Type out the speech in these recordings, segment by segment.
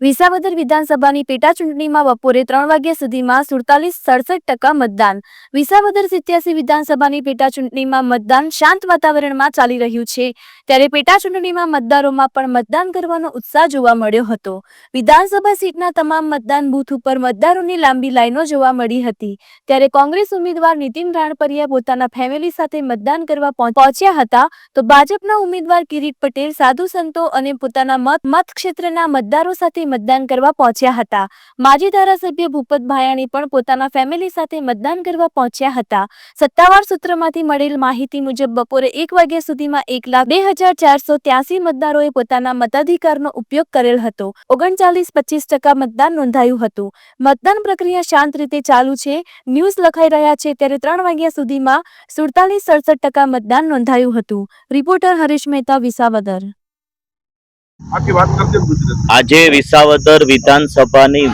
વિસાવદર વિધાનસભાની પેટા ચૂંટણીમાં બપોરે 3 વાગ્યા સુધીમાં 47.67% મતદાન. વિસાવદર 87 વિધાનસભાની પેટા ચૂંટણીમાં મતદાન શાંત વાતાવરણમાં ચાલી રહ્યું છે, ત્યારે પેટા ચૂંટણીમાં મતદારોમાં પણ મતદાન કરવાનો ઉત્સાહ જોવા મળ્યો હતો. વિધાનસભા સીટના તમામ મતદાન બૂથ ઉપર મતદારોની લાંબી લાઈનો જોવા મળી હતી, ત્યારે કોંગ્રેસ ઉમેદવાર નીતિન રાણપરિયા પોતાના ફેમિલી સાથે મતદાન કરવા પહોંચ્યા હતા, તો ભાજપના ઉમેદવાર કિરીટ પટેલ સાધુ સંતો અને પોતાના મતક્ષેત્રના મતદારો સાથે મતદાન કરવા પહોંચ્યા હતા. માજી ધારાસભ્ય ભૂપત ભાયાણી પણ પોતાના ફેમિલી સાથે મતદાન કરવા પહોંચ્યા હતા. સત્તાવાર સૂત્રમાંથી મળેલ માહિતી મુજબ બપોરે 1 વાગ્યા સુધીમાં 1,02,483 મતદારોએ પોતાના મતાધિકારનો ઉપયોગ કરેલ હતો. 39.25% મતદાન નોંધાયું હતું. મતદાન પ્રક્રિયા શાંત રીતે ચાલુ છે. ન્યૂઝ લખાઈ રહ્યા છે ત્યારે 3 વાગ્યા સુધીમાં 47.67% મતદાન નોંધાયું હતું. રિપોર્ટર હરીશ મહેતા, વિસાવદર. આજે વિસાવદર વિધાનસભાની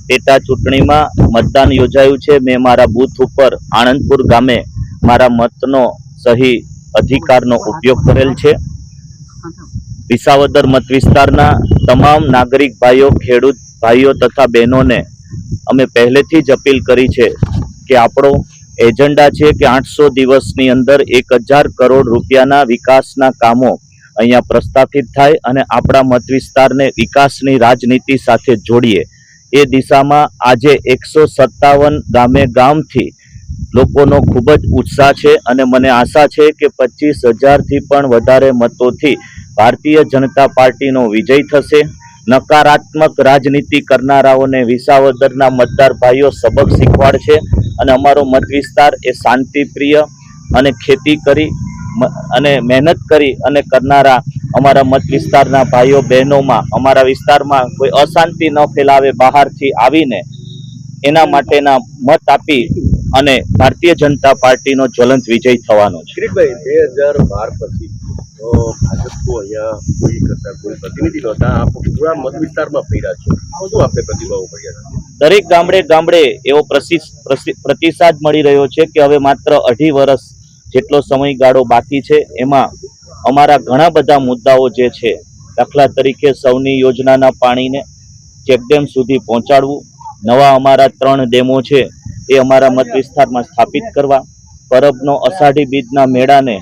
પેટા ચૂંટણીમાં મતદાન યોજાયું છે. મેં મારા બૂથ ઉપર આણંદપુર ગામે મારા મતનો સહી અધિકારનો ઉપયોગ કરેલ છે. વિસાવદર મત વિસ્તારના તમામ નાગરિક ભાઈઓ, ખેડૂત ભાઈઓ તથા બહેનોને અમે પહેલેથી જ અપીલ કરી છે કે આપણો એજન્ડા છે કે 800 દિવસની અંદર 1000 કરોડ રૂપિયાના વિકાસના કામો અહીંયા પ્રસ્થાપિત થાય અને આપણા મત વિસ્તારને વિકાસની રાજનીતિ સાથે જોડીએ. એ દિશામાં આજે 157 ગામથી લોકોનો ખૂબ જ ઉત્સાહ છે અને મને આશા છે કે 25,000થી પણ વધારે મતોથી ભારતીય જનતા પાર્ટીનો વિજય થશે. નકારાત્મક રાજનીતિ કરનારાઓને વિસાવદરના મતદાર ભાઈઓ સબક શીખવાડશે અને અમારો મત વિસ્તાર એ શાંતિપ્રિય અને ખેતી કરી અને મહેનત કરી અને કરનારા અમારા મત વિસ્તારના ભાઈઓ બહેનોમાં અમારા વિસ્તારમાં કોઈ અશાંતિ ન ફેલાવે, બહારથી આવીને એના માટેના મત આપી અને ભારતીય જનતા પાર્ટીનો જ્વલંત વિજય થવાનો છે. કિરીટભાઈ, 2012 પછી ભાજપનો અહીંયા કોઈ કરતા કોઈ પ્રતિનિધિ નહોતા, આપ પૂરા મત વિસ્તારમાં ફર્યા છો, શું આપણે પ્રતિભાવો મળ્યા? દરેક ગામડે એવો પ્રતિસાદ મળી રહ્યો છે કે હવે માત્ર 2.5 વર્ષ જેટલો સમયગાળો બાકી છે. એમાં અમારા ઘણા બધા મુદ્દાઓ જે છે, દાખલા તરીકે સૌની યોજનાના પાણીને ચેકડેમ સુધી પહોંચાડવું, નવા અમારા 3 ડેમો છે એ અમારા મત વિસ્તારમાં સ્થાપિત કરવા, પરબનો અષાઢી બીજના મેળાને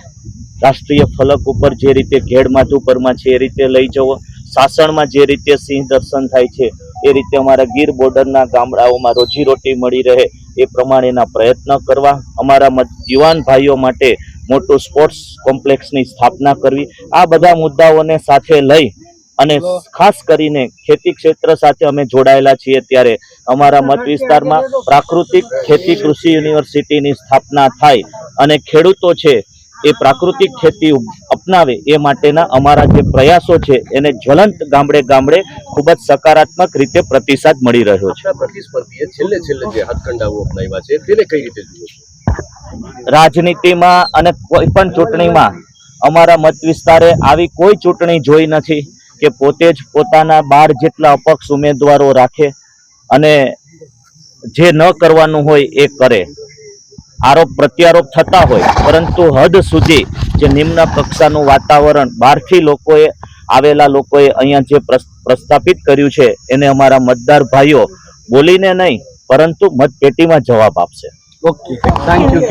રાષ્ટ્રીય ફલક ઉપર જે રીતે ઘેડમાધુપરમાં છે એ રીતે લઈ જવો, સાસણમાં જે રીતે સિંહ દર્શન થાય છે એ રીતે અમારા ગીર બોર્ડરના ગામડાઓમાં રોજીરોટી મળી રહે એ પ્રમાણેના પ્રયત્ન કરવા, અમારા યુવાન ભાઈઓ માટે મોટું સ્પોર્ટ્સ કોમ્પ્લેક્સની સ્થાપના કરવી, આ બધા મુદ્દાઓને સાથે લઈ અને ખાસ કરીને ખેતી ક્ષેત્ર સાથે અમે જોડાયેલા છીએ. ત્યારે અમારા મત વિસ્તારમાં પ્રાકૃતિક ખેતી કૃષિ યુનિવર્સિટીની સ્થાપના થાય અને ખેડૂતો છે એ પ્રાકૃતિક ખેતી અપનાવે એ માટેના અમારા જે પ્રયાસો છે એને જ્વલંત ગામડે ખૂબ જ સકારાત્મક રીતે પ્રતિસાદ મળી રહ્યો છે. પ્રતિસ્પર્ધીએ છેલ્લે જે હાથકંડાઓ અપનાવ્યા છે તેને કઈ રીતે જુઓ છો? રાજનીતિમાં અને કોઈ પણ ચૂંટણીમાં અમારા મત વિસ્તારે આવી કોઈ ચૂંટણી જોઈ નથી કે પોતે જ પોતાના 12 જેટલા અપક્ષ ઉમેદવારો રાખે અને જે ન કરવાનું હોય એ કરે. આરોપ પ્રત્યારોપ થતા હોય, પરંતુ હદ સુધી જે નિમ્ન કક્ષાનું વાતાવરણ બહારથી આવેલા લોકોએ અહીંયા જે પ્રસ્થાપિત કર્યું છે એને અમારા મતદાર ભાઈઓ બોલીને નહીં પરંતુ મતપેટીમાં જવાબ આપશે. Okay, thank you.